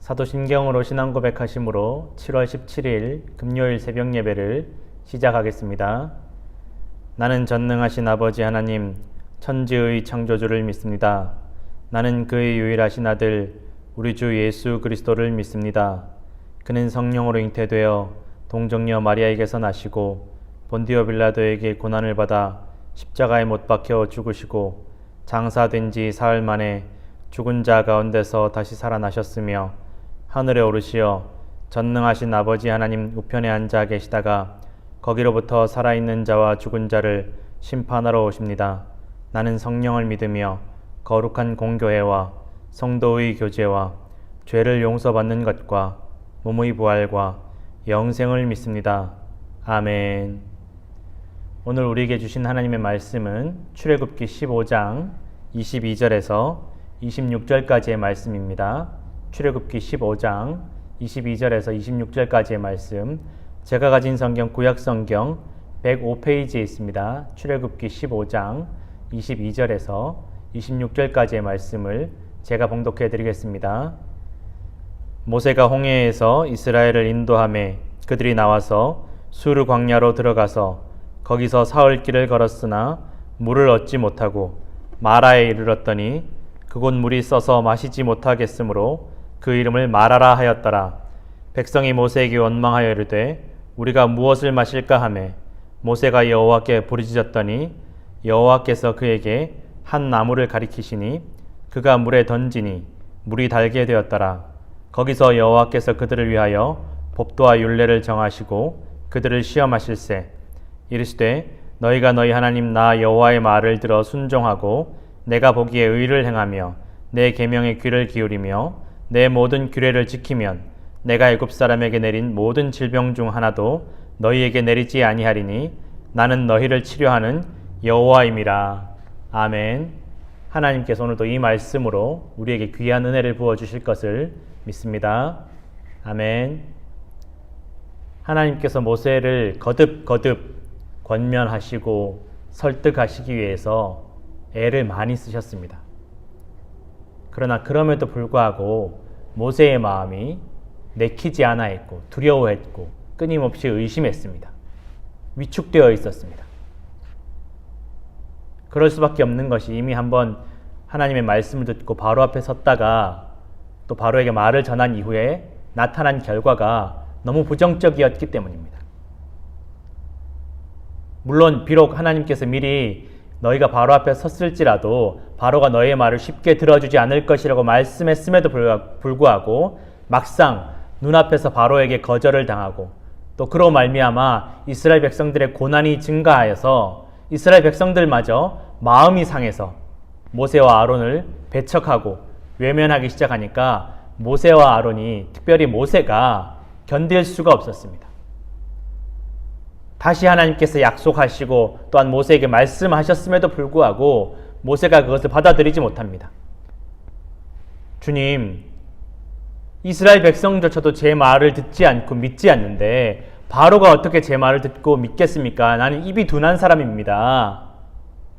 사도신경으로 신앙 고백하심으로 7월 17일 금요일 새벽 예배를 시작하겠습니다. 나는 전능하신 아버지 하나님, 천지의 창조주를 믿습니다. 나는 그의 유일하신 아들, 우리 주 예수 그리스도를 믿습니다. 그는 성령으로 잉태되어 동정녀 마리아에게서 나시고 본디오 빌라도에게 고난을 받아 십자가에 못 박혀 죽으시고 장사된 지 사흘 만에 죽은 자 가운데서 다시 살아나셨으며 하늘에 오르시어 전능하신 아버지 하나님 우편에 앉아 계시다가 거기로부터 살아있는 자와 죽은 자를 심판하러 오십니다. 나는 성령을 믿으며 거룩한 공교회와 성도의 교제와 죄를 용서받는 것과 몸의 부활과 영생을 믿습니다. 아멘. 오늘 우리에게 주신 하나님의 말씀은 출애굽기 15장 22절에서 26절까지의 말씀입니다. 출애굽기 15장 22절에서 26절까지의 말씀, 제가 가진 성경 구약성경 105페이지에 있습니다. 출애굽기 15장 22절에서 26절까지의 말씀을 제가 봉독해 드리겠습니다. 모세가 홍해에서 이스라엘을 인도하매 그들이 나와서 수르 광야로 들어가서 거기서 사흘 길을 걸었으나 물을 얻지 못하고 마라에 이르렀더니 그곳 물이 써서 마시지 못하겠으므로 그 이름을 마라라 하였더라. 백성이 모세에게 원망하여 이르되 우리가 무엇을 마실까 하매 모세가 여호와께 부르짖었더니 여호와께서 그에게 한 나무를 가리키시니 그가 물에 던지니 물이 달게 되었더라. 거기서 여호와께서 그들을 위하여 법도와 율례를 정하시고 그들을 시험하실세 이르시되 너희가 너희 하나님 나 여호와의 말을 들어 순종하고 내가 보기에 의를 행하며 내 계명에 귀를 기울이며 내 모든 규례를 지키면 내가 애굽 사람에게 내린 모든 질병 중 하나도 너희에게 내리지 아니하리니 나는 너희를 치료하는 여호와임이라. 아멘. 하나님께서 오늘도 이 말씀으로 우리에게 귀한 은혜를 부어주실 것을 믿습니다. 아멘. 하나님께서 모세를 거듭 권면하시고 설득하시기 위해서 애를 많이 쓰셨습니다. 그러나 그럼에도 불구하고 모세의 마음이 내키지 않아 했고 두려워했고 끊임없이 의심했습니다. 위축되어 있었습니다. 그럴 수밖에 없는 것이 이미 한번 하나님의 말씀을 듣고 바로 앞에 섰다가 또 바로에게 말을 전한 이후에 나타난 결과가 너무 부정적이었기 때문입니다. 물론 비록 하나님께서 미리 너희가 바로 앞에 섰을지라도 바로가 너희의 말을 쉽게 들어주지 않을 것이라고 말씀했음에도 불구하고 막상 눈앞에서 바로에게 거절을 당하고 또 그로 말미암아 이스라엘 백성들의 고난이 증가하여서 이스라엘 백성들마저 마음이 상해서 모세와 아론을 배척하고 외면하기 시작하니까 모세와 아론이, 특별히 모세가 견딜 수가 없었습니다. 다시 하나님께서 약속하시고 또한 모세에게 말씀하셨음에도 불구하고 모세가 그것을 받아들이지 못합니다. 주님, 이스라엘 백성조차도 제 말을 듣지 않고 믿지 않는데 바로가 어떻게 제 말을 듣고 믿겠습니까? 나는 입이 둔한 사람입니다.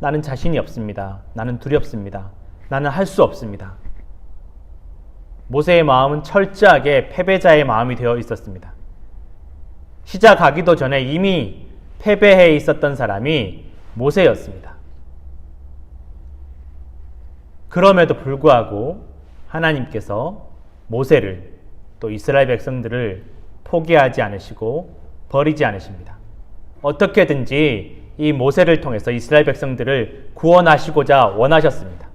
나는 자신이 없습니다. 나는 두렵습니다. 나는 할 수 없습니다. 모세의 마음은 철저하게 패배자의 마음이 되어 있었습니다. 시작하기도 전에 이미 패배해 있었던 사람이 모세였습니다. 그럼에도 불구하고 하나님께서 모세를 또 이스라엘 백성들을 포기하지 않으시고 버리지 않으십니다. 어떻게든지 이 모세를 통해서 이스라엘 백성들을 구원하시고자 원하셨습니다.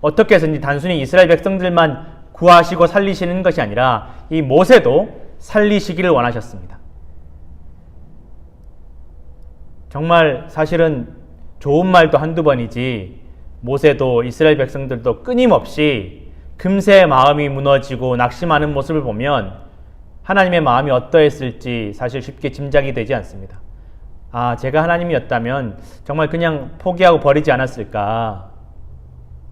어떻게 해서든지 단순히 이스라엘 백성들만 구하시고 살리시는 것이 아니라 이 모세도 살리시기를 원하셨습니다. 정말 사실은 좋은 말도 한두 번이지 모세도 이스라엘 백성들도 끊임없이 금세 마음이 무너지고 낙심하는 모습을 보면 하나님의 마음이 어떠했을지 사실 쉽게 짐작이 되지 않습니다. 아, 제가 하나님이었다면 정말 그냥 포기하고 버리지 않았을까.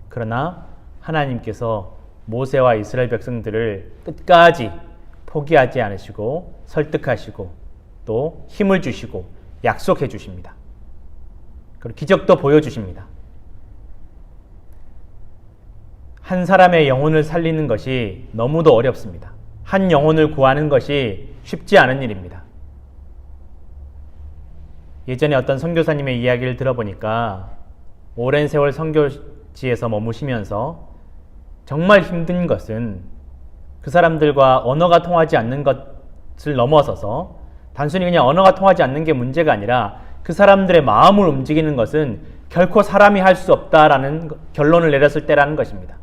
그러나 하나님께서 모세와 이스라엘 백성들을 끝까지 포기하지 않으시고 설득하시고 또 힘을 주시고 약속해 주십니다. 그리고 기적도 보여주십니다. 한 사람의 영혼을 살리는 것이 너무도 어렵습니다. 한 영혼을 구하는 것이 쉽지 않은 일입니다. 예전에 어떤 선교사님의 이야기를 들어보니까 오랜 세월 선교지에서 머무시면서 정말 힘든 것은 그 사람들과 언어가 통하지 않는 것을 넘어서서 단순히 그냥 언어가 통하지 않는 게 문제가 아니라 그 사람들의 마음을 움직이는 것은 결코 사람이 할 수 없다라는 결론을 내렸을 때라는 것입니다.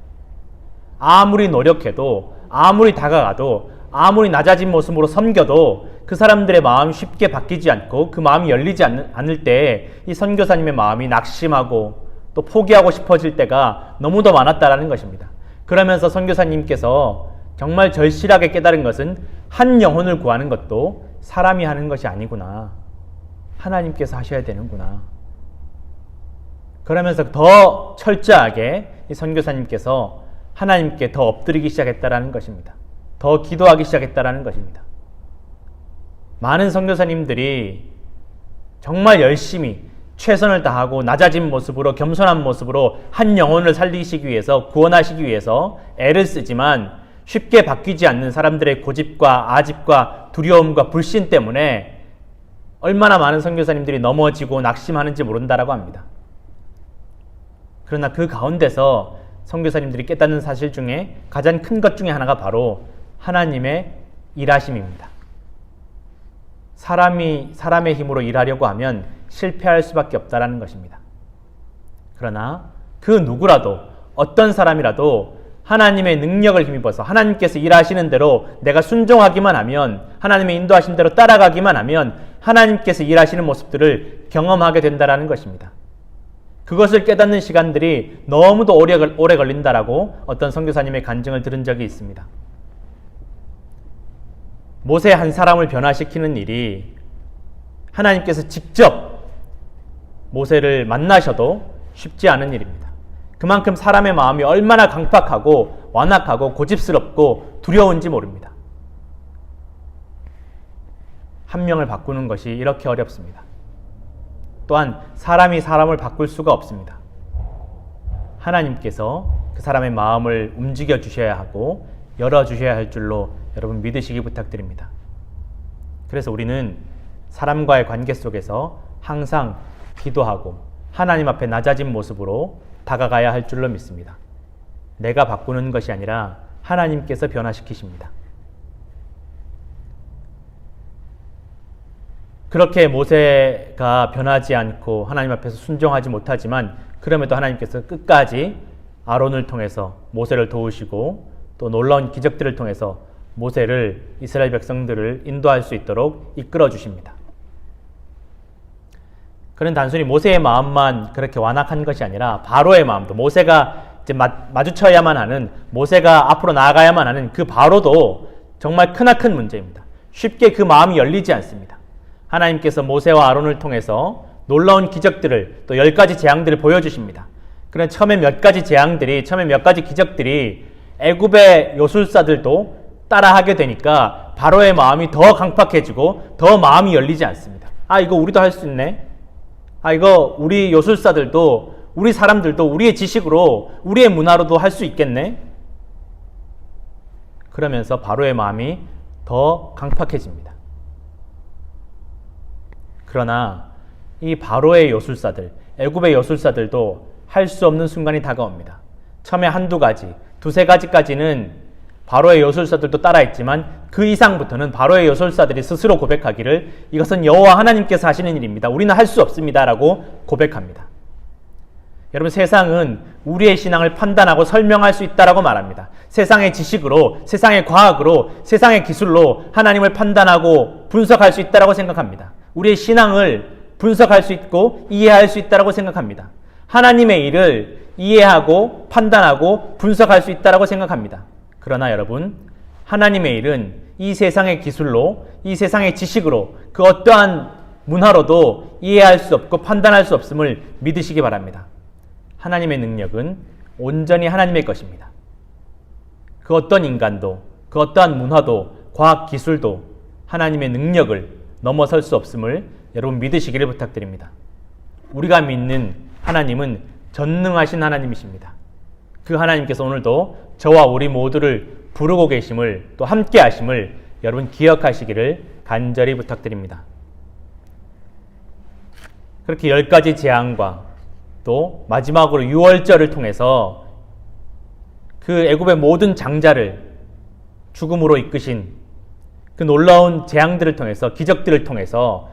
아무리 노력해도, 아무리 다가가도, 아무리 낮아진 모습으로 섬겨도 그 사람들의 마음이 쉽게 바뀌지 않고 그 마음이 열리지 않을 때 이 선교사님의 마음이 낙심하고 또 포기하고 싶어질 때가 너무도 많았다라는 것입니다. 그러면서 선교사님께서 정말 절실하게 깨달은 것은 한 영혼을 구하는 것도 사람이 하는 것이 아니구나. 하나님께서 하셔야 되는구나. 그러면서 더 철저하게 이 선교사님께서 하나님께 더 엎드리기 시작했다라는 것입니다. 더 기도하기 시작했다라는 것입니다. 많은 선교사님들이 정말 열심히 최선을 다하고 낮아진 모습으로 겸손한 모습으로 한 영혼을 살리시기 위해서 구원하시기 위해서 애를 쓰지만 쉽게 바뀌지 않는 사람들의 고집과 아집과 두려움과 불신 때문에 얼마나 많은 선교사님들이 넘어지고 낙심하는지 모른다라고 합니다. 그러나 그 가운데서 선교사님들이 깨닫는 사실 중에 가장 큰 것 중에 하나가 바로 하나님의 일하심입니다. 사람의 힘으로 일하려고 하면 실패할 수밖에 없다라는 것입니다. 그러나 그 누구라도 어떤 사람이라도 하나님의 능력을 힘입어서 하나님께서 일하시는 대로 내가 순종하기만 하면, 하나님의 인도하신 대로 따라가기만 하면 하나님께서 일하시는 모습들을 경험하게 된다라는 것입니다. 그것을 깨닫는 시간들이 너무도 오래 걸린다라고 어떤 선교사님의 간증을 들은 적이 있습니다. 모세 한 사람을 변화시키는 일이 하나님께서 직접 모세를 만나셔도 쉽지 않은 일입니다. 그만큼 사람의 마음이 얼마나 강팍하고 완악하고 고집스럽고 두려운지 모릅니다. 한 명을 바꾸는 것이 이렇게 어렵습니다. 또한 사람이 사람을 바꿀 수가 없습니다. 하나님께서 그 사람의 마음을 움직여 주셔야 하고 열어주셔야 할 줄로 여러분 믿으시기 부탁드립니다. 그래서 우리는 사람과의 관계 속에서 항상 기도하고 하나님 앞에 낮아진 모습으로 다가가야 할 줄로 믿습니다. 내가 바꾸는 것이 아니라 하나님께서 변화시키십니다. 그렇게 모세가 변하지 않고 하나님 앞에서 순종하지 못하지만 그럼에도 하나님께서 끝까지 아론을 통해서 모세를 도우시고 또 놀라운 기적들을 통해서 모세를 이스라엘 백성들을 인도할 수 있도록 이끌어 주십니다. 그는 단순히 모세의 마음만 그렇게 완악한 것이 아니라 바로의 마음도, 모세가 이제 마주쳐야만 하는, 모세가 앞으로 나아가야만 하는 그 바로도 정말 크나큰 문제입니다. 쉽게 그 마음이 열리지 않습니다. 하나님께서 모세와 아론을 통해서 놀라운 기적들을 또 10가지 재앙들을 보여주십니다. 그런 처음에 몇 가지 기적들이 애굽의 요술사들도 따라하게 되니까 바로의 마음이 더 강팍해지고 더 마음이 열리지 않습니다. 아, 이거 우리도 할 수 있네. 아, 이거 우리 요술사들도, 우리 사람들도 우리의 지식으로, 우리의 문화로도 할 수 있겠네. 그러면서 바로의 마음이 더 강팍해집니다. 그러나 이 바로의 요술사들, 애굽의 요술사들도 할 수 없는 순간이 다가옵니다. 처음에 한두 가지, 두세 가지까지는 바로의 요술사들도 따라했지만 그 이상부터는 바로의 요술사들이 스스로 고백하기를 이것은 여호와 하나님께서 하시는 일입니다. 우리는 할 수 없습니다. 라고 고백합니다. 여러분, 세상은 우리의 신앙을 판단하고 설명할 수 있다라고 말합니다. 세상의 지식으로, 세상의 과학으로, 세상의 기술로 하나님을 판단하고 분석할 수 있다라고 생각합니다. 우리의 신앙을 분석할 수 있고 이해할 수 있다라고 생각합니다. 하나님의 일을 이해하고 판단하고 분석할 수 있다라고 생각합니다. 그러나 여러분, 하나님의 일은 이 세상의 기술로, 이 세상의 지식으로, 그 어떠한 문화로도 이해할 수 없고 판단할 수 없음을 믿으시기 바랍니다. 하나님의 능력은 온전히 하나님의 것입니다. 그 어떤 인간도, 그 어떠한 문화도, 과학 기술도 하나님의 능력을 넘어설 수 없음을 여러분 믿으시기를 부탁드립니다. 우리가 믿는 하나님은 전능하신 하나님이십니다. 그 하나님께서 오늘도 저와 우리 모두를 부르고 계심을, 또 함께 하심을 여러분 기억하시기를 간절히 부탁드립니다. 그렇게 10가지 재앙과 또 마지막으로 유월절을 통해서 그 애굽의 모든 장자를 죽음으로 이끄신 그 놀라운 재앙들을 통해서, 기적들을 통해서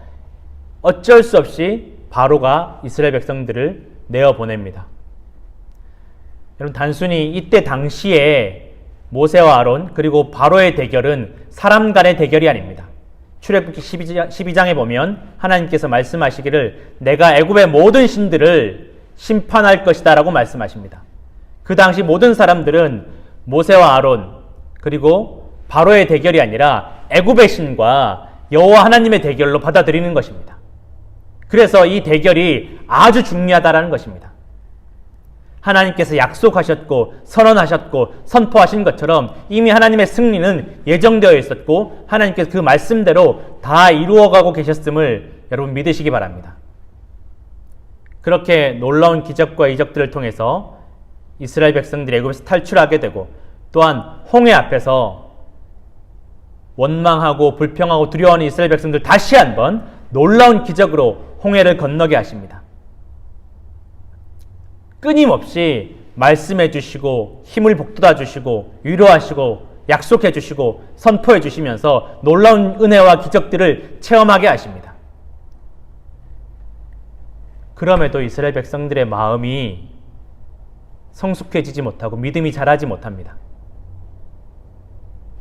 어쩔 수 없이 바로가 이스라엘 백성들을 내어보냅니다. 여러분, 단순히 이때 당시에 모세와 아론 그리고 바로의 대결은 사람 간의 대결이 아닙니다. 출애굽기 12장에 보면 하나님께서 말씀하시기를 내가 애굽의 모든 신들을 심판할 것이다 라고 말씀하십니다. 그 당시 모든 사람들은 모세와 아론 그리고 바로의 대결이 아니라 애굽의 신과 여호와 하나님의 대결로 받아들이는 것입니다. 그래서 이 대결이 아주 중요하다라는 것입니다. 하나님께서 약속하셨고 선언하셨고 선포하신 것처럼 이미 하나님의 승리는 예정되어 있었고 하나님께서 그 말씀대로 다 이루어가고 계셨음을 여러분 믿으시기 바랍니다. 그렇게 놀라운 기적과 이적들을 통해서 이스라엘 백성들이 애굽에서 탈출하게 되고 또한 홍해 앞에서 원망하고 불평하고 두려워하는 이스라엘 백성들 다시 한번 놀라운 기적으로 홍해를 건너게 하십니다. 끊임없이 말씀해 주시고 힘을 북돋아 주시고 위로하시고 약속해 주시고 선포해 주시면서 놀라운 은혜와 기적들을 체험하게 하십니다. 그럼에도 이스라엘 백성들의 마음이 성숙해지지 못하고 믿음이 자라지 못합니다.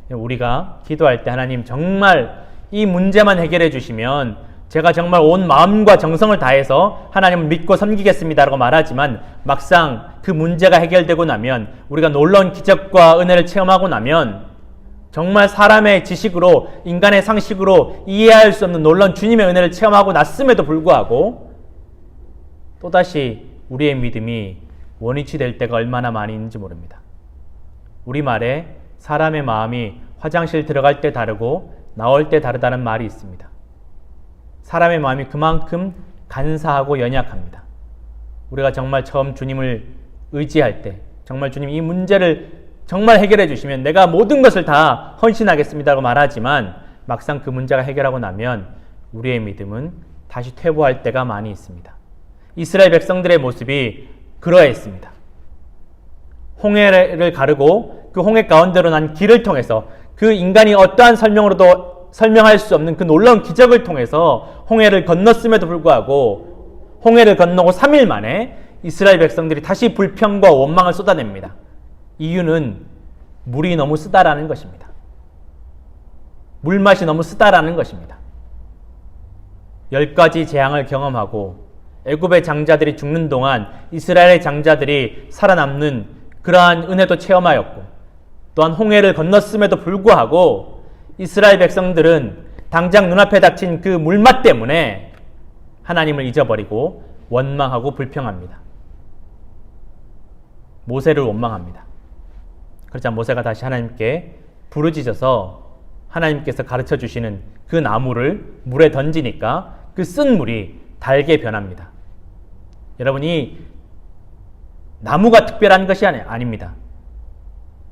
우리가 기도할 때 하나님 정말 이 문제만 해결해 주시면 제가 정말 온 마음과 정성을 다해서 하나님을 믿고 섬기겠습니다라고 말하지만 막상 그 문제가 해결되고 나면 우리가 놀라운 기적과 은혜를 체험하고 나면 정말 사람의 지식으로 인간의 상식으로 이해할 수 없는 놀라운 주님의 은혜를 체험하고 났음에도 불구하고 또다시 우리의 믿음이 원위치 될 때가 얼마나 많이 있는지 모릅니다. 우리말에 사람의 마음이 화장실 들어갈 때 다르고 나올 때 다르다는 말이 있습니다. 사람의 마음이 그만큼 간사하고 연약합니다. 우리가 정말 처음 주님을 의지할 때 정말 주님 이 문제를 정말 해결해 주시면 내가 모든 것을 다 헌신하겠습니다라고 말하지만 막상 그 문제가 해결하고 나면 우리의 믿음은 다시 퇴보할 때가 많이 있습니다. 이스라엘 백성들의 모습이 그러했습니다. 홍해를 가르고 그 홍해 가운데로 난 길을 통해서 그 인간이 어떠한 설명으로도 설명할 수 없는 그 놀라운 기적을 통해서 홍해를 건넜음에도 불구하고 홍해를 건너고 3일 만에 이스라엘 백성들이 다시 불평과 원망을 쏟아냅니다. 이유는 물이 너무 쓰다라는 것입니다. 물맛이 너무 쓰다라는 것입니다. 10가지 재앙을 경험하고 애굽의 장자들이 죽는 동안 이스라엘의 장자들이 살아남는 그러한 은혜도 체험하였고 또한 홍해를 건넜음에도 불구하고 이스라엘 백성들은 당장 눈앞에 닥친 그 물맛 때문에 하나님을 잊어버리고 원망하고 불평합니다. 모세를 원망합니다. 그러자 모세가 다시 하나님께 부르짖어서 하나님께서 가르쳐 주시는 그 나무를 물에 던지니까 그 쓴 물이 달게 변합니다. 여러분, 이 나무가 특별한 것이 아닙니다.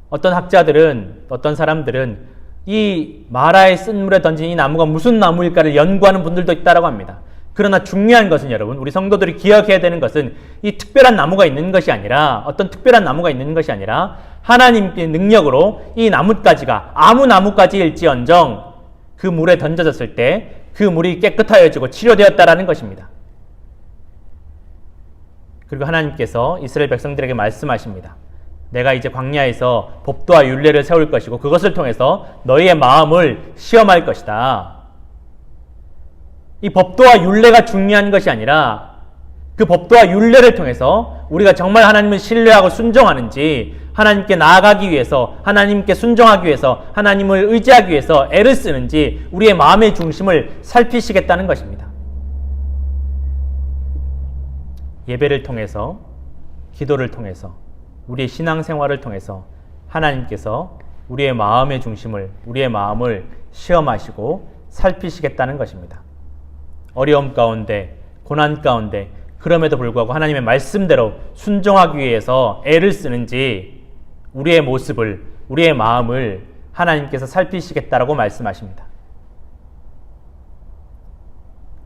어떤 학자들은, 어떤 사람들은 이 마라의 쓴 물에 던진 이 나무가 무슨 나무일까를 연구하는 분들도 있다고 합니다. 그러나 중요한 것은 여러분, 우리 성도들이 기억해야 되는 것은 이 특별한 나무가 있는 것이 아니라, 어떤 특별한 나무가 있는 것이 아니라 하나님의 능력으로 이 나뭇가지가 아무 나뭇가지일지언정 그 물에 던져졌을 때 그 물이 깨끗하여지고 치료되었다라는 것입니다. 그리고 하나님께서 이스라엘 백성들에게 말씀하십니다. 내가 이제 광야에서 법도와 율례를 세울 것이고 그것을 통해서 너희의 마음을 시험할 것이다. 이 법도와 율례가 중요한 것이 아니라 그 법도와 율례를 통해서 우리가 정말 하나님을 신뢰하고 순종하는지, 하나님께 나아가기 위해서, 하나님께 순종하기 위해서, 하나님을 의지하기 위해서 애를 쓰는지 우리의 마음의 중심을 살피시겠다는 것입니다. 예배를 통해서, 기도를 통해서, 우리의 신앙생활을 통해서 하나님께서 우리의 마음의 중심을, 우리의 마음을 시험하시고 살피시겠다는 것입니다. 어려움 가운데, 고난 가운데 그럼에도 불구하고 하나님의 말씀대로 순종하기 위해서 애를 쓰는지 우리의 모습을, 우리의 마음을 하나님께서 살피시겠다라고 말씀하십니다.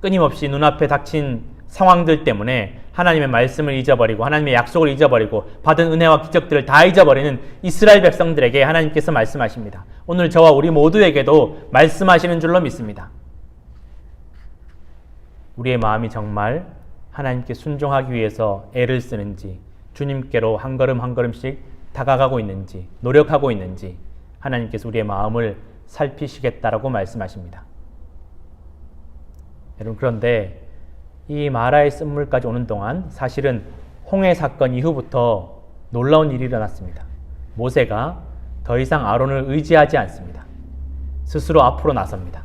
끊임없이 눈앞에 닥친 상황들 때문에 하나님의 말씀을 잊어버리고 하나님의 약속을 잊어버리고 받은 은혜와 기적들을 다 잊어버리는 이스라엘 백성들에게 하나님께서 말씀하십니다. 오늘 저와 우리 모두에게도 말씀하시는 줄로 믿습니다. 우리의 마음이 정말 하나님께 순종하기 위해서 애를 쓰는지, 주님께로 한 걸음 한 걸음씩 다가가고 있는지, 노력하고 있는지 하나님께서 우리의 마음을 살피시겠다라고 말씀하십니다. 여러분, 그런데 이 마라의 쓴물까지 오는 동안 사실은 홍해 사건 이후부터 놀라운 일이 일어났습니다. 모세가 더 이상 아론을 의지하지 않습니다. 스스로 앞으로 나섭니다.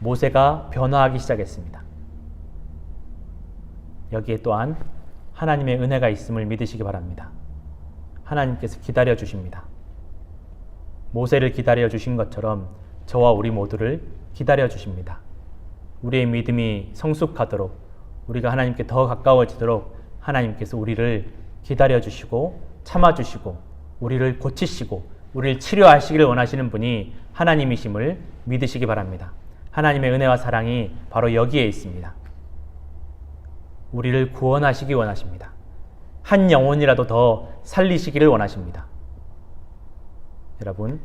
모세가 변화하기 시작했습니다. 여기에 또한 하나님의 은혜가 있음을 믿으시기 바랍니다. 하나님께서 기다려 주십니다. 모세를 기다려 주신 것처럼 저와 우리 모두를 기다려 주십니다. 우리의 믿음이 성숙하도록, 우리가 하나님께 더 가까워지도록 하나님께서 우리를 기다려 주시고 참아 주시고 우리를 고치시고 우리를 치료하시기를 원하시는 분이 하나님이심을 믿으시기 바랍니다. 하나님의 은혜와 사랑이 바로 여기에 있습니다. 우리를 구원하시기 원하십니다. 한 영혼이라도 더 살리시기를 원하십니다. 여러분,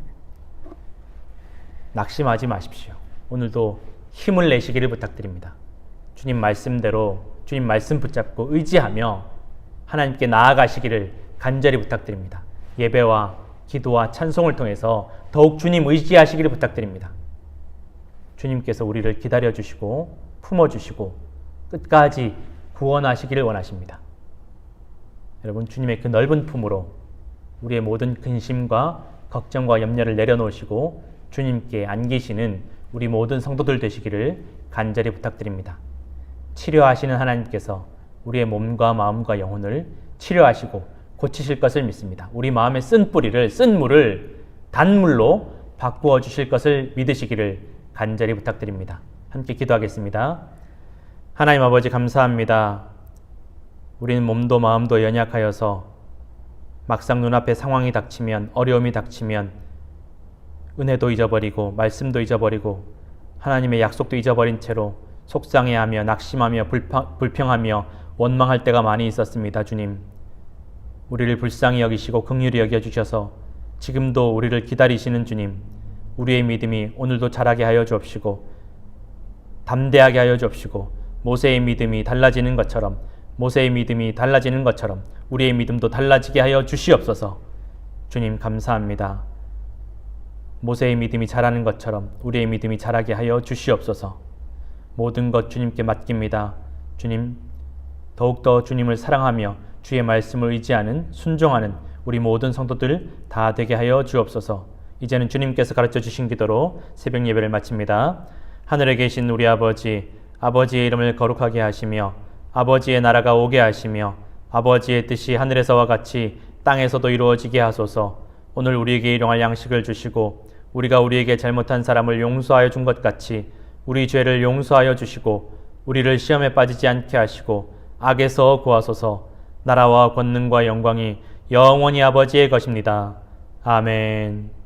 낙심하지 마십시오. 오늘도 힘을 내시기를 부탁드립니다. 주님 말씀대로, 주님 말씀 붙잡고 의지하며 하나님께 나아가시기를 간절히 부탁드립니다. 예배와 기도와 찬송을 통해서 더욱 주님 의지하시기를 부탁드립니다. 주님께서 우리를 기다려주시고 품어주시고 끝까지 구원하시기를 원하십니다. 여러분, 주님의 그 넓은 품으로 우리의 모든 근심과 걱정과 염려를 내려놓으시고 주님께 안기시는 우리 모든 성도들 되시기를 간절히 부탁드립니다. 치료하시는 하나님께서 우리의 몸과 마음과 영혼을 치료하시고 고치실 것을 믿습니다. 우리 마음의 쓴 뿌리를, 쓴 물을 단물로 바꾸어 주실 것을 믿으시기를 간절히 부탁드립니다. 함께 기도하겠습니다. 하나님 아버지, 감사합니다. 우리는 몸도 마음도 연약하여서 막상 눈앞에 상황이 닥치면, 어려움이 닥치면 은혜도 잊어버리고 말씀도 잊어버리고 하나님의 약속도 잊어버린 채로 속상해하며 낙심하며 불평하며 원망할 때가 많이 있었습니다. 주님, 우리를 불쌍히 여기시고 긍휼히 여겨주셔서 지금도 우리를 기다리시는 주님, 우리의 믿음이 오늘도 자라게 하여 주옵시고 담대하게 하여 주옵시고 모세의 믿음이 달라지는 것처럼 우리의 믿음도 달라지게 하여 주시옵소서. 주님, 감사합니다. 모세의 믿음이 자라는 것처럼 우리의 믿음이 자라게 하여 주시옵소서. 모든 것 주님께 맡깁니다. 주님, 더욱더 주님을 사랑하며 주의 말씀을 의지하는, 순종하는 우리 모든 성도들 다 되게 하여 주옵소서. 이제는 주님께서 가르쳐 주신 기도로 새벽 예배를 마칩니다. 하늘에 계신 우리 아버지, 아버지의 이름을 거룩하게 하시며 아버지의 나라가 오게 하시며 아버지의 뜻이 하늘에서와 같이 땅에서도 이루어지게 하소서. 오늘 우리에게 일용할 양식을 주시고 우리가 우리에게 잘못한 사람을 용서하여 준 것 같이 우리 죄를 용서하여 주시고 우리를 시험에 빠지지 않게 하시고 악에서 구하소서. 나라와 권능과 영광이 영원히 아버지의 것입니다. 아멘.